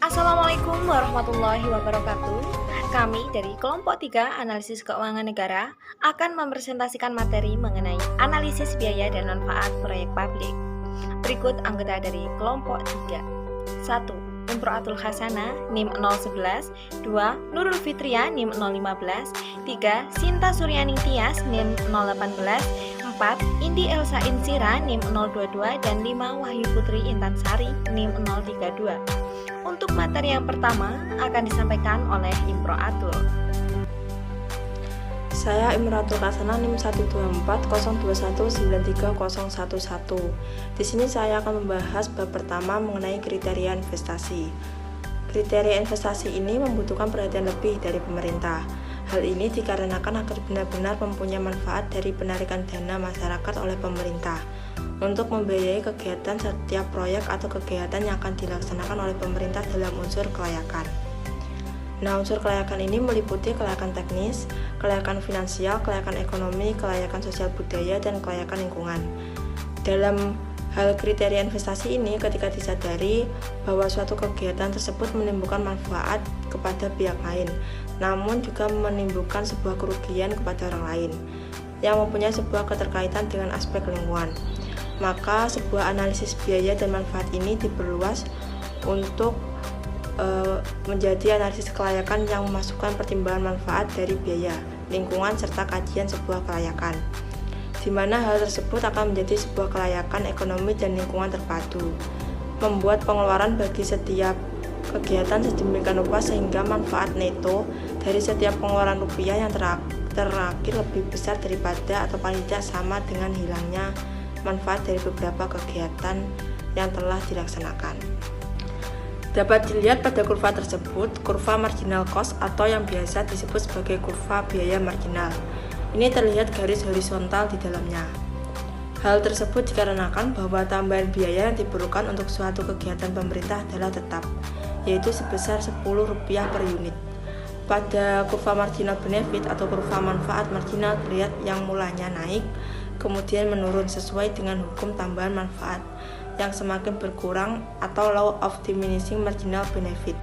Assalamualaikum warahmatullahi wabarakatuh. Kami dari kelompok 3 Analisis Keuangan Negara akan mempresentasikan materi mengenai analisis biaya dan manfaat proyek publik. Berikut anggota dari kelompok 3. 1. Imro'atul Hasanah NIM 011, 2. Nurul Fitria NIM 015, 3. Sinta Suryaning Tias NIM 018, 4. Indi Elsa Insira NIM 022, dan 5. Wahyu Putri Intan Sari NIM 032. Untuk materi yang pertama akan disampaikan oleh Imro'atul. Saya Imro'atul Hasanah NIM 12402193011. Di sini saya akan membahas bab pertama mengenai kriteria investasi. Kriteria investasi ini membutuhkan perhatian lebih dari pemerintah. Hal ini dikarenakan agar benar-benar mempunyai manfaat dari penarikan dana masyarakat oleh pemerintah untuk membiayai kegiatan setiap proyek atau kegiatan yang akan dilaksanakan oleh pemerintah dalam unsur kelayakan. Nah, unsur kelayakan ini meliputi kelayakan teknis, kelayakan finansial, kelayakan ekonomi, kelayakan sosial budaya, dan kelayakan lingkungan. Dalam hal kriteria investasi ini, ketika disadari bahwa suatu kegiatan tersebut menimbulkan manfaat kepada pihak lain, namun juga menimbulkan sebuah kerugian kepada orang lain yang mempunyai sebuah keterkaitan dengan aspek lingkungan, maka sebuah analisis biaya dan manfaat ini diperluas untuk menjadi analisis kelayakan yang memasukkan pertimbangan manfaat dari biaya, lingkungan, serta kajian sebuah kelayakan, di mana hal tersebut akan menjadi sebuah kelayakan ekonomi dan lingkungan terpadu, membuat pengeluaran bagi setiap kegiatan sedemikian rupa sehingga manfaat neto dari setiap pengeluaran rupiah yang terakhir lebih besar daripada atau paling tidak sama dengan hilangnya manfaat dari beberapa kegiatan yang telah dilaksanakan. Dapat dilihat pada kurva tersebut, kurva marginal cost atau yang biasa disebut sebagai kurva biaya marginal. Ini terlihat garis horizontal di dalamnya. Hal tersebut dikarenakan bahwa tambahan biaya yang diperlukan untuk suatu kegiatan pemerintah adalah tetap, yaitu sebesar Rp10 per unit. Pada kurva marginal benefit atau kurva manfaat marginal terlihat yang mulanya naik, kemudian menurun sesuai dengan hukum tambahan manfaat yang semakin berkurang atau law of diminishing marginal benefit.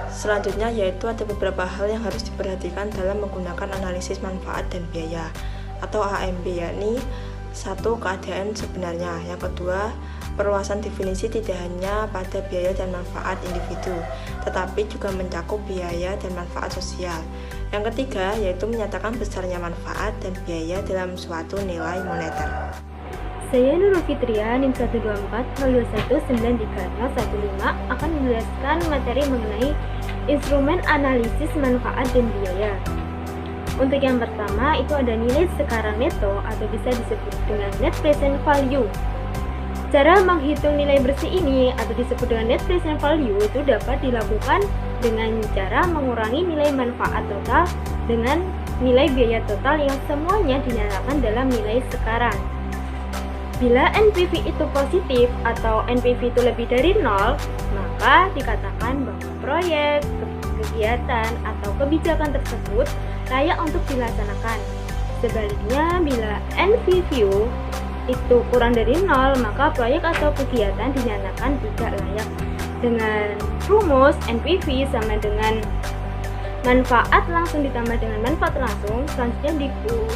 Selanjutnya yaitu ada beberapa hal yang harus diperhatikan dalam menggunakan analisis manfaat dan biaya atau AMB, yakni 1. Keadaan sebenarnya, yang kedua perluasan definisi tidak hanya pada biaya dan manfaat individu, tetapi juga mencakup biaya dan manfaat sosial. Yang ketiga yaitu menyatakan besarnya manfaat dan biaya dalam suatu nilai moneter. Saya Nurul Fitria NIM 12402193015 akan menjelaskan materi mengenai instrumen analisis manfaat dan biaya. Untuk yang pertama itu ada nilai sekarang neto atau bisa disebut dengan net present value. Cara menghitung nilai bersih ini atau disebut dengan net present value itu dapat dilakukan dengan cara mengurangi nilai manfaat total dengan nilai biaya total yang semuanya dinyatakan dalam nilai sekarang. Bila NPV itu positif atau NPV itu lebih dari 0, maka dikatakan bahwa proyek, kegiatan, atau kebijakan tersebut layak untuk dilaksanakan. Sebaliknya, bila NPV itu kurang dari 0, maka proyek atau kegiatan dinyatakan tidak layak. Dengan rumus NPV sama dengan manfaat langsung ditambah dengan manfaat langsung, selanjutnya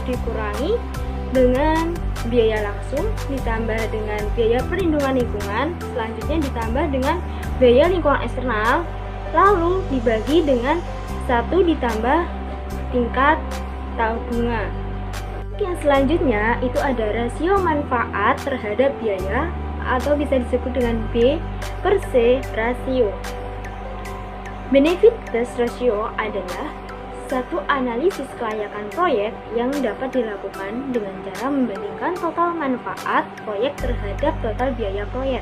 dikurangi dengan biaya langsung ditambah dengan biaya perlindungan lingkungan, selanjutnya ditambah dengan biaya lingkungan eksternal, lalu dibagi dengan 1 ditambah tingkat bunga. Yang selanjutnya itu ada rasio manfaat terhadap biaya atau bisa disebut dengan B per C rasio. Benefit test ratio adalah satu analisis kelayakan proyek yang dapat dilakukan dengan cara membandingkan total manfaat proyek terhadap total biaya proyek,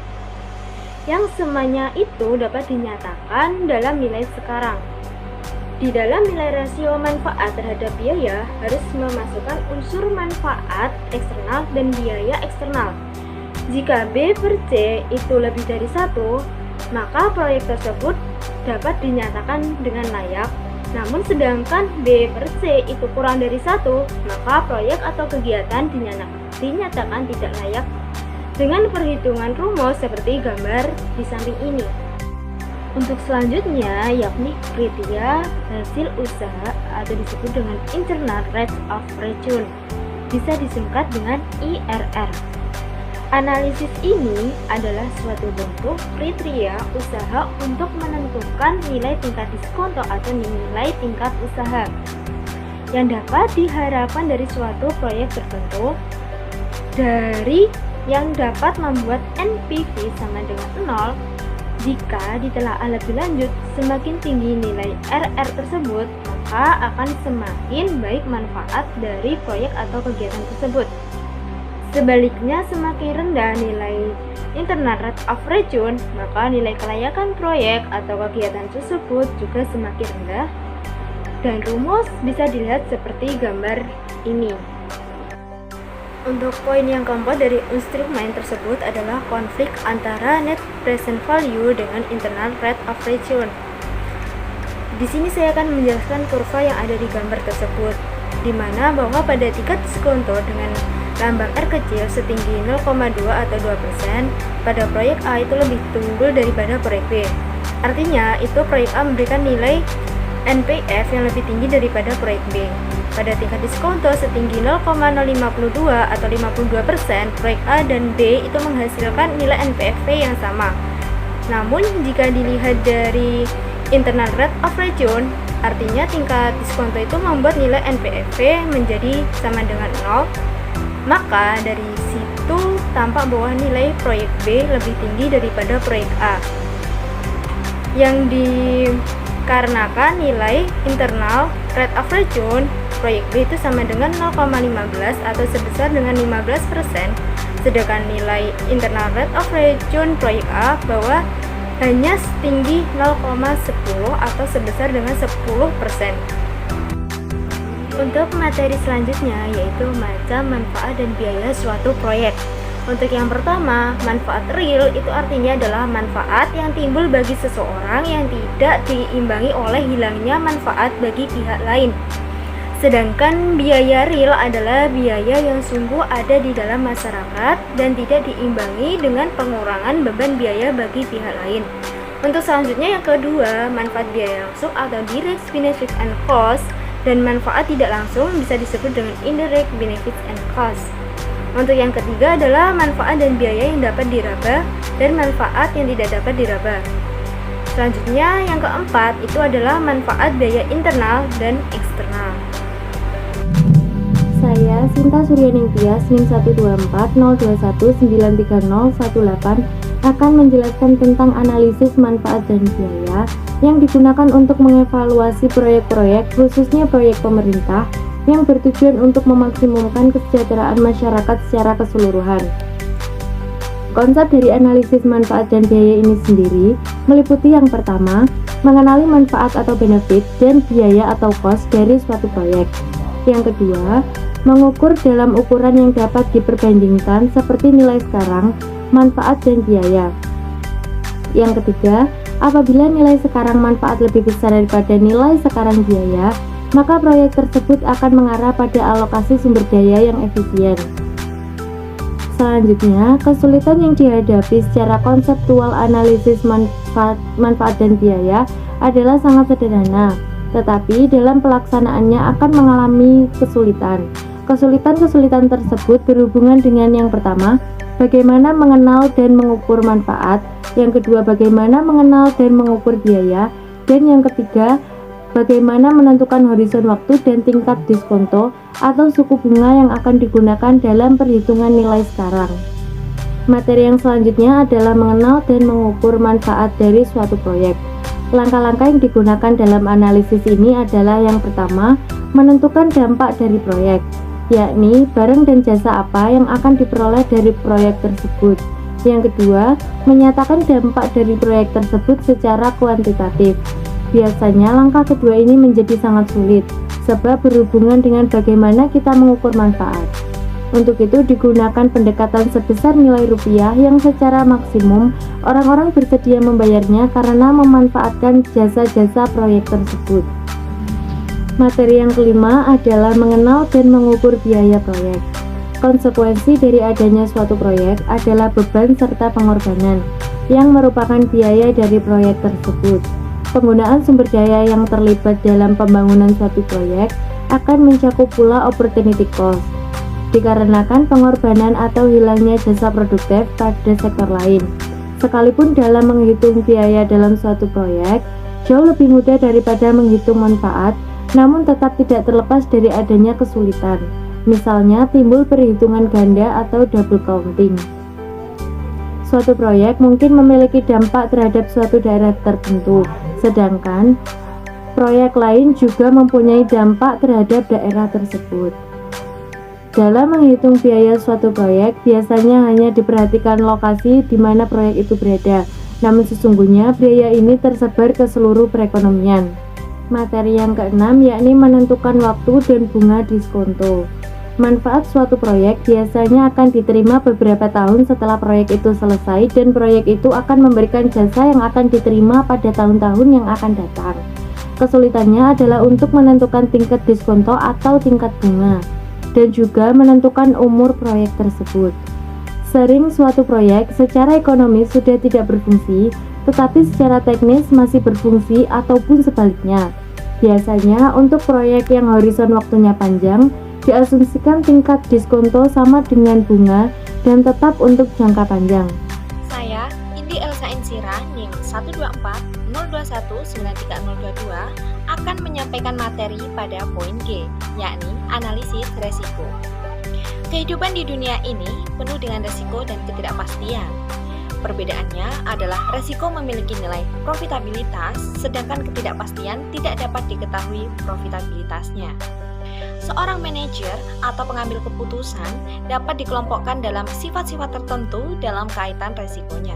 yang semuanya itu dapat dinyatakan dalam nilai sekarang. Di dalam nilai rasio manfaat terhadap biaya harus memasukkan unsur manfaat eksternal dan biaya eksternal. Jika B per C itu lebih dari 1, maka proyek tersebut dapat dinyatakan dengan layak. Namun sedangkan B per C itu kurang dari 1, maka proyek atau kegiatan dinyatakan tidak layak dengan perhitungan rumus seperti gambar di samping ini. Untuk selanjutnya yakni kriteria hasil usaha atau disebut dengan Internal Rate of Return, bisa disingkat dengan IRR. Analisis ini adalah suatu bentuk kriteria usaha untuk menentukan nilai tingkat diskonto atau nilai tingkat usaha yang dapat diharapkan dari suatu proyek tertentu, dari yang dapat membuat NPV sama dengan 0. Jika ditelaah lebih lanjut, semakin tinggi nilai RR tersebut, maka akan semakin baik manfaat dari proyek atau kegiatan tersebut. Sebaliknya, semakin rendah nilai Internal Rate of Return, maka nilai kelayakan proyek atau kegiatan tersebut juga semakin rendah. Dan rumus bisa dilihat seperti gambar ini. Untuk poin yang keempat dari instrumen tersebut adalah konflik antara net present value dengan internal rate of return. Di sini saya akan menjelaskan kurva yang ada di gambar tersebut, di mana bahwa pada tingkat diskonto dengan lambang R kecil setinggi 0,2 atau 2%, pada proyek A itu lebih unggul daripada proyek B. Artinya, itu proyek A memberikan nilai NPF yang lebih tinggi daripada proyek B. Pada tingkat diskonto setinggi 0,052 atau 52%, proyek A dan B itu menghasilkan nilai NPV yang sama. Namun, jika dilihat dari internal rate of return, artinya tingkat diskonto itu membuat nilai NPV menjadi sama dengan 0. Maka dari situ tampak bahwa nilai proyek B lebih tinggi daripada proyek A, yang dikarenakan nilai internal rate of return proyek B itu sama dengan 0,15 atau sebesar dengan 15%, sedangkan nilai internal rate of return proyek A bahwa hanya setinggi 0,10 atau sebesar dengan 10%. Untuk materi selanjutnya yaitu macam manfaat dan biaya suatu proyek. Untuk yang pertama, manfaat real itu artinya adalah manfaat yang timbul bagi seseorang yang tidak diimbangi oleh hilangnya manfaat bagi pihak lain. Sedangkan biaya real adalah biaya yang sungguh ada di dalam masyarakat dan tidak diimbangi dengan pengurangan beban biaya bagi pihak lain. Untuk selanjutnya yang kedua, manfaat biaya langsung atau direct benefit and cost, dan manfaat tidak langsung bisa disebut dengan indirect benefits and cost. Untuk yang ketiga adalah manfaat dan biaya yang dapat diraba dan manfaat yang tidak dapat diraba. Selanjutnya yang keempat itu adalah manfaat biaya internal dan eksternal. Saya Sinta Suryaningtyas NIM 12402193018 akan menjelaskan tentang analisis manfaat dan biaya yang digunakan untuk mengevaluasi proyek-proyek, khususnya proyek pemerintah, yang bertujuan untuk memaksimumkan kesejahteraan masyarakat secara keseluruhan. Konsep dari analisis manfaat dan biaya ini sendiri meliputi yang pertama, mengenali manfaat atau benefit dan biaya atau cost dari suatu proyek. Yang kedua, mengukur dalam ukuran yang dapat diperbandingkan seperti nilai sekarang, manfaat dan biaya. Yang ketiga, apabila nilai sekarang manfaat lebih besar daripada nilai sekarang biaya, maka proyek tersebut akan mengarah pada alokasi sumber daya yang efisien. Selanjutnya, kesulitan yang dihadapi secara konseptual analisis manfaat dan biaya adalah sangat sederhana, tetapi dalam pelaksanaannya akan mengalami kesulitan. Kesulitan-kesulitan tersebut berhubungan dengan yang pertama, bagaimana mengenal dan mengukur manfaat, yang kedua bagaimana mengenal dan mengukur biaya, dan yang ketiga bagaimana menentukan horizon waktu dan tingkat diskonto atau suku bunga yang akan digunakan dalam perhitungan nilai sekarang. Materi yang selanjutnya adalah mengenal dan mengukur manfaat dari suatu proyek. Langkah-langkah yang digunakan dalam analisis ini adalah yang pertama, menentukan dampak dari proyek, yakni barang dan jasa apa yang akan diperoleh dari proyek tersebut. Yang kedua, menyatakan dampak dari proyek tersebut secara kuantitatif. Biasanya langkah kedua ini menjadi sangat sulit, sebab berhubungan dengan bagaimana kita mengukur manfaat. Untuk itu digunakan pendekatan sebesar nilai rupiah yang secara maksimum orang-orang bersedia membayarnya karena memanfaatkan jasa-jasa proyek tersebut. Materi yang kelima adalah mengenal dan mengukur biaya proyek. Konsekuensi dari adanya suatu proyek adalah beban serta pengorbanan. yang merupakan biaya dari proyek tersebut. Penggunaan sumber daya yang terlibat dalam pembangunan suatu proyek akan mencakup pula opportunity cost, dikarenakan pengorbanan atau hilangnya jasa produktif pada sektor lain. Sekalipun dalam menghitung biaya dalam suatu proyek jauh lebih mudah daripada menghitung manfaat, namun tetap tidak terlepas dari adanya kesulitan. Misalnya timbul perhitungan ganda atau double counting. Suatu proyek mungkin memiliki dampak terhadap suatu daerah tertentu, sedangkan proyek lain juga mempunyai dampak terhadap daerah tersebut. Dalam menghitung biaya suatu proyek, biasanya hanya diperhatikan lokasi di mana proyek itu berada, namun sesungguhnya biaya ini tersebar ke seluruh perekonomian. Materi yang keenam yakni menentukan waktu dan bunga diskonto. Manfaat suatu proyek biasanya akan diterima beberapa tahun setelah proyek itu selesai, dan proyek itu akan memberikan jasa yang akan diterima pada tahun-tahun yang akan datang. Kesulitannya adalah untuk menentukan tingkat diskonto atau tingkat bunga, dan juga menentukan umur proyek tersebut. Sering suatu proyek secara ekonomis sudah tidak berfungsi, tetapi secara teknis masih berfungsi ataupun sebaliknya. Biasanya untuk proyek yang horizon waktunya panjang, diasumsikan tingkat diskonto sama dengan bunga dan tetap untuk jangka panjang. Saya, Indi Elsa Insira, NIM 12402193022, akan menyampaikan materi pada poin G, yakni analisis resiko. Kehidupan di dunia ini penuh dengan resiko dan ketidakpastian. Perbedaannya adalah resiko memiliki nilai profitabilitas, sedangkan ketidakpastian tidak dapat diketahui profitabilitasnya. Seorang manajer atau pengambil keputusan dapat dikelompokkan dalam sifat-sifat tertentu dalam kaitan resikonya.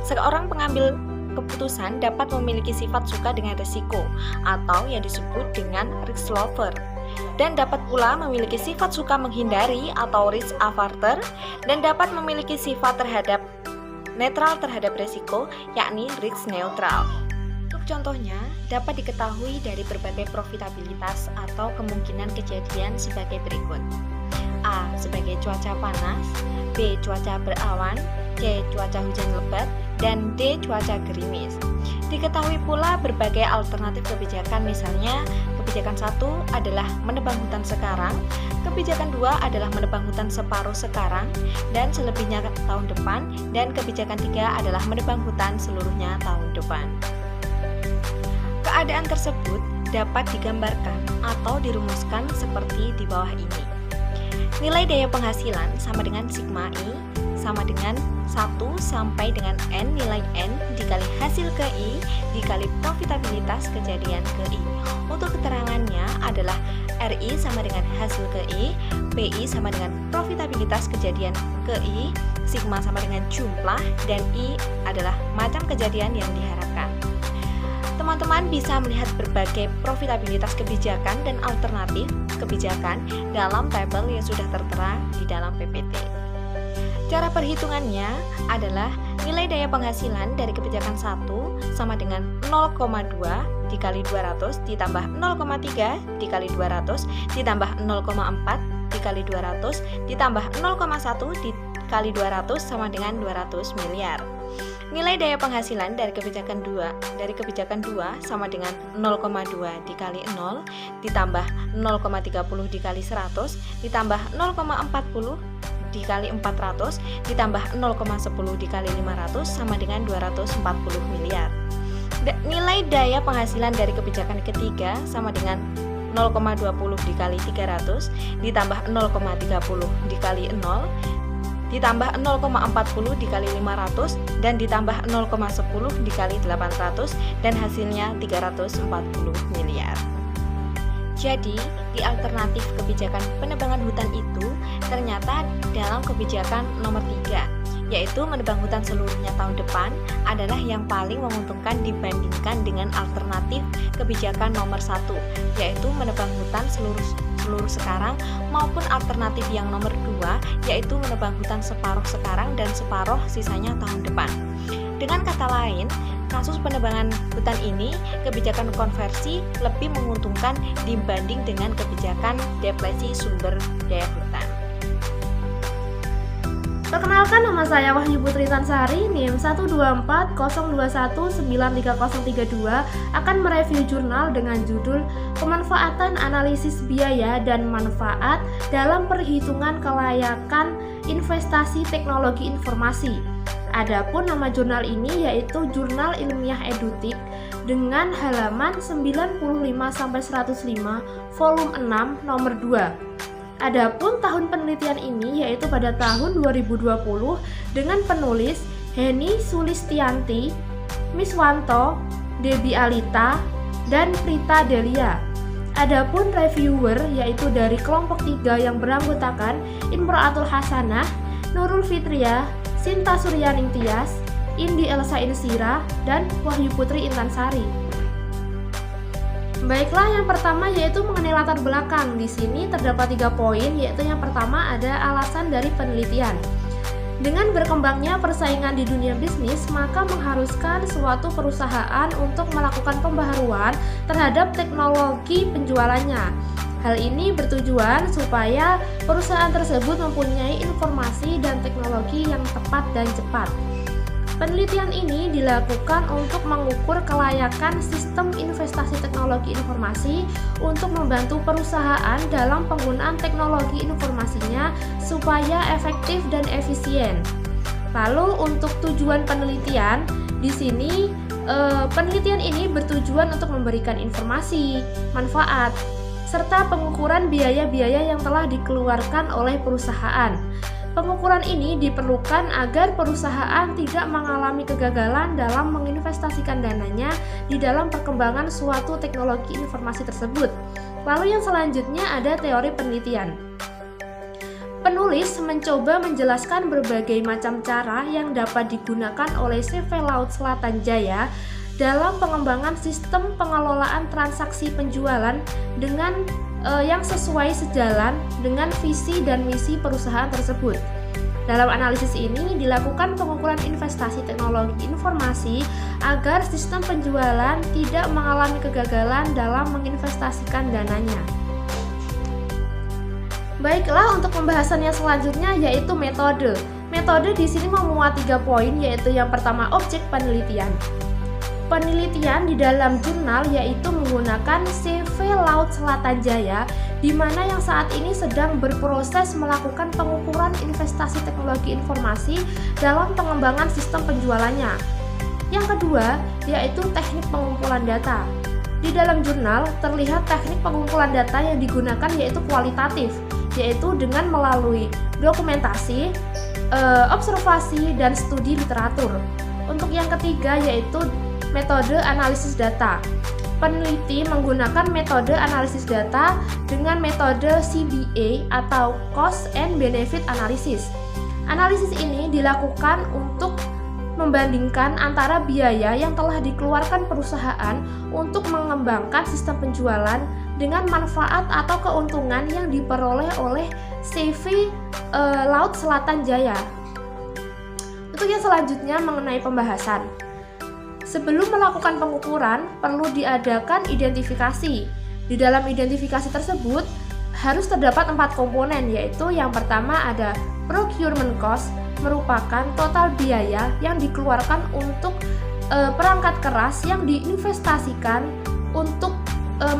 Seorang pengambil keputusan dapat memiliki sifat suka dengan risiko atau yang disebut dengan risk lover, dan dapat pula memiliki sifat suka menghindari atau risk averter, dan dapat memiliki sifat netral terhadap risiko, yakni risk neutral. Untuk contohnya, dapat diketahui dari berbagai profitabilitas atau kemungkinan kejadian sebagai berikut. A. Sebagai cuaca panas, B. Cuaca berawan, C. Cuaca hujan lebat, dan D. Cuaca gerimis. Diketahui pula berbagai alternatif kebijakan, misalnya kebijakan 1 adalah menebang hutan sekarang, kebijakan 2 adalah menebang hutan separuh sekarang dan selebihnya tahun depan, dan kebijakan 3 adalah menebang hutan seluruhnya tahun depan. Keadaan tersebut dapat digambarkan atau dirumuskan seperti di bawah ini. Nilai daya penghasilan sama dengan sigma I sama dengan 1 sampai dengan N nilai N dikali hasil ke I dikali profitabilitas kejadian ke I. Untuk keterangannya adalah RI sama dengan hasil ke I, PI sama dengan profitabilitas kejadian ke I, sigma sama dengan jumlah, dan I adalah macam kejadian yang diharapkan. Teman-teman bisa melihat berbagai profitabilitas kebijakan dan alternatif kebijakan dalam tabel yang sudah tertera di dalam PPT. Cara perhitungannya adalah nilai daya penghasilan dari kebijakan 1 sama dengan 0,2 dikali 200 ditambah 0,3 dikali 200 ditambah 0,4 dikali 200 ditambah 0,1 dikali 200 sama dengan 200 miliar. Nilai daya penghasilan dari kebijakan 2 sama dengan 0,2 dikali 0 ditambah 0,30 dikali 100 ditambah 0,40 dikali 400 ditambah 0,10 dikali 500 sama dengan 240 miliar. Nilai daya penghasilan dari kebijakan ketiga sama dengan 0,20 dikali 300 ditambah 0,30 dikali 0 ditambah 0,40 dikali 500 dan ditambah 0,10 dikali 800 dan hasilnya 340 miliar. Jadi, di alternatif kebijakan penebangan hutan itu ternyata dalam kebijakan nomor 3, yaitu menebang hutan seluruhnya tahun depan adalah yang paling menguntungkan dibandingkan dengan alternatif kebijakan nomor 1, yaitu menebang hutan seluruh sekarang, maupun alternatif yang nomor 2, yaitu menebang hutan separuh sekarang dan separuh sisanya tahun depan. Dengan kata lain, kasus penebangan hutan ini, kebijakan konversi lebih menguntungkan dibanding dengan kebijakan depresi sumber daya hutan. Perkenalkan, nama saya Wahyu Putri Tansari, NIM 12402193032, akan mereview jurnal dengan judul Pemanfaatan Analisis Biaya dan Manfaat dalam Perhitungan Kelayakan Investasi Teknologi Informasi. Adapun nama jurnal ini yaitu Jurnal Ilmiah Edutik dengan halaman 95-105, volume 6, nomor 2. Adapun tahun penelitian ini yaitu pada tahun 2020 dengan penulis Heni Sulistianti, Miswanto, Debbie Alita, dan Prita Delia. Adapun reviewer yaitu dari kelompok 3 yang beranggotakan Imro'atul Hasanah, Nurul Fitria, Sinta Suryaning Tias, Indi Elsa Insira, dan Wahyu Putri Intansari. Baiklah, yang pertama yaitu mengenai latar belakang. Di sini terdapat 3 poin, yaitu yang pertama ada alasan dari penelitian. Dengan berkembangnya persaingan di dunia bisnis, maka mengharuskan suatu perusahaan untuk melakukan pembaharuan terhadap teknologi penjualannya. Hal ini bertujuan supaya perusahaan tersebut mempunyai informasi dan teknologi yang tepat dan cepat. Penelitian ini dilakukan untuk mengukur kelayakan sistem investasi teknologi informasi untuk membantu perusahaan dalam penggunaan teknologi informasinya supaya efektif dan efisien. Lalu untuk tujuan penelitian, di sini penelitian ini bertujuan untuk memberikan informasi, manfaat, serta pengukuran biaya-biaya yang telah dikeluarkan oleh perusahaan. Pengukuran ini diperlukan agar perusahaan tidak mengalami kegagalan dalam menginvestasikan dananya di dalam perkembangan suatu teknologi informasi tersebut. Lalu yang selanjutnya ada teori penelitian. Penulis mencoba menjelaskan berbagai macam cara yang dapat digunakan oleh CV Laut Selatan Jaya dalam pengembangan sistem pengelolaan transaksi penjualan dengan yang sesuai sejalan dengan visi dan misi perusahaan tersebut. Dalam analisis ini dilakukan pengukuran investasi teknologi informasi agar sistem penjualan tidak mengalami kegagalan dalam menginvestasikan dananya. Baiklah, untuk pembahasannya selanjutnya yaitu metode. Metode di sini memuat 3 poin, yaitu yang pertama objek penelitian. Penelitian di dalam jurnal yaitu menggunakan CV Laut Selatan Jaya, di mana yang saat ini sedang berproses melakukan pengukuran investasi teknologi informasi dalam pengembangan sistem penjualannya. Yang kedua yaitu teknik pengumpulan data. Di dalam jurnal terlihat teknik pengumpulan data yang digunakan yaitu kualitatif, yaitu dengan melalui dokumentasi, observasi, dan studi literatur. Untuk yang ketiga yaitu metode analisis data. Peneliti menggunakan metode analisis data dengan metode CBA atau Cost and Benefit Analysis. Analisis ini dilakukan untuk membandingkan antara biaya yang telah dikeluarkan perusahaan untuk mengembangkan sistem penjualan dengan manfaat atau keuntungan yang diperoleh oleh CV Laut Selatan Jaya. Untuk yang selanjutnya mengenai pembahasan. Sebelum melakukan pengukuran, perlu diadakan identifikasi. Di dalam identifikasi tersebut, harus terdapat 4 komponen, yaitu yang pertama ada procurement cost, merupakan total biaya yang dikeluarkan untuk perangkat keras yang diinvestasikan untuk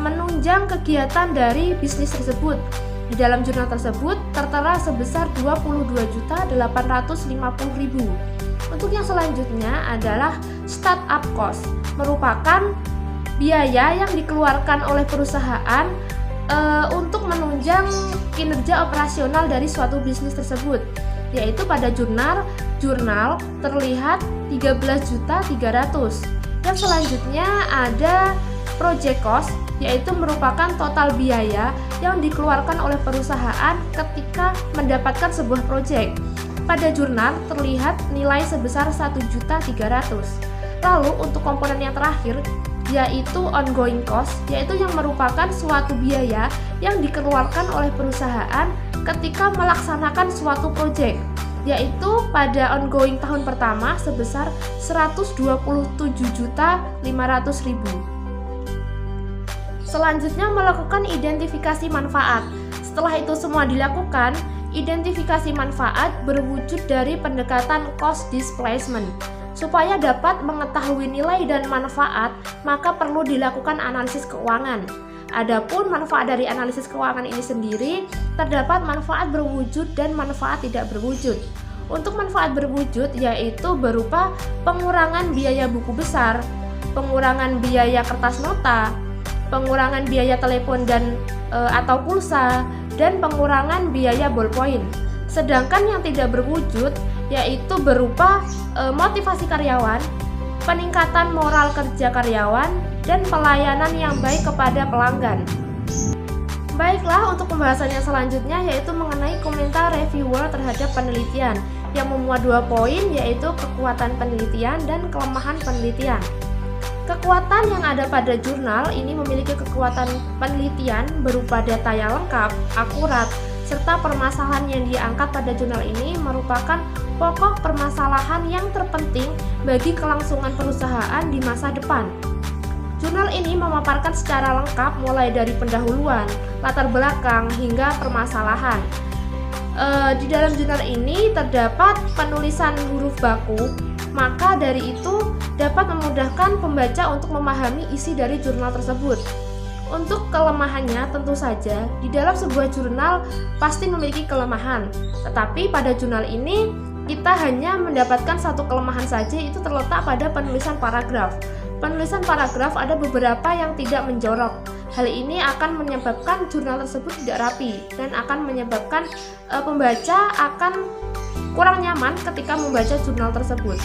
menunjang kegiatan dari bisnis tersebut. Di dalam jurnal tersebut tertera sebesar 22.850.000. Untuk yang selanjutnya adalah startup cost, merupakan biaya yang dikeluarkan oleh perusahaan untuk menunjang kinerja operasional dari suatu bisnis tersebut, yaitu pada jurnal terlihat 13.300.000. Yang selanjutnya ada project cost, yaitu merupakan total biaya yang dikeluarkan oleh perusahaan ketika mendapatkan sebuah proyek. Pada jurnal terlihat nilai sebesar 1.300.000. Lalu untuk komponen yang terakhir yaitu ongoing cost, yaitu yang merupakan suatu biaya yang dikeluarkan oleh perusahaan ketika melaksanakan suatu proyek, yaitu pada ongoing tahun pertama sebesar 127.500.000. Selanjutnya melakukan identifikasi manfaat. Setelah itu semua dilakukan, Identifikasi manfaat berwujud dari pendekatan cost displacement. Supaya dapat mengetahui nilai dan manfaat, maka perlu dilakukan analisis keuangan. Adapun manfaat dari analisis keuangan ini sendiri, terdapat manfaat berwujud dan manfaat tidak berwujud. Untuk manfaat berwujud yaitu berupa pengurangan biaya buku besar, pengurangan biaya kertas nota, pengurangan biaya telepon dan atau pulsa, dan pengurangan biaya ballpoint. Sedangkan yang tidak berwujud yaitu berupa motivasi karyawan, peningkatan moral kerja karyawan, dan pelayanan yang baik kepada pelanggan. Baiklah, untuk pembahasan yang selanjutnya yaitu mengenai komentar reviewer terhadap penelitian yang memuat 2 poin, yaitu kekuatan penelitian dan kelemahan penelitian. Kekuatan yang ada pada jurnal ini memiliki kekuatan penelitian berupa data yang lengkap, akurat, serta permasalahan yang diangkat pada jurnal ini merupakan pokok permasalahan yang terpenting bagi kelangsungan perusahaan di masa depan. Jurnal ini memaparkan secara lengkap mulai dari pendahuluan, latar belakang, hingga permasalahan. Di dalam jurnal ini terdapat penulisan huruf baku, maka dari itu dapat memudahkan pembaca untuk memahami isi dari jurnal tersebut. Untuk kelemahannya tentu saja di dalam sebuah jurnal pasti memiliki kelemahan, tetapi pada jurnal ini kita hanya mendapatkan satu kelemahan saja, itu terletak pada penulisan paragraf. Penulisan paragraf ada beberapa yang tidak menjorok. Hal ini akan menyebabkan jurnal tersebut tidak rapi dan akan menyebabkan pembaca akan kurang nyaman ketika membaca jurnal tersebut.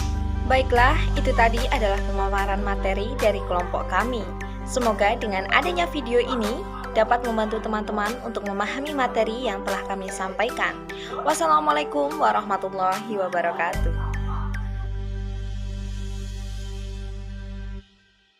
Baiklah, itu tadi adalah pemaparan materi dari kelompok kami. Semoga dengan adanya video ini dapat membantu teman-teman untuk memahami materi yang telah kami sampaikan. Wassalamualaikum warahmatullahi wabarakatuh.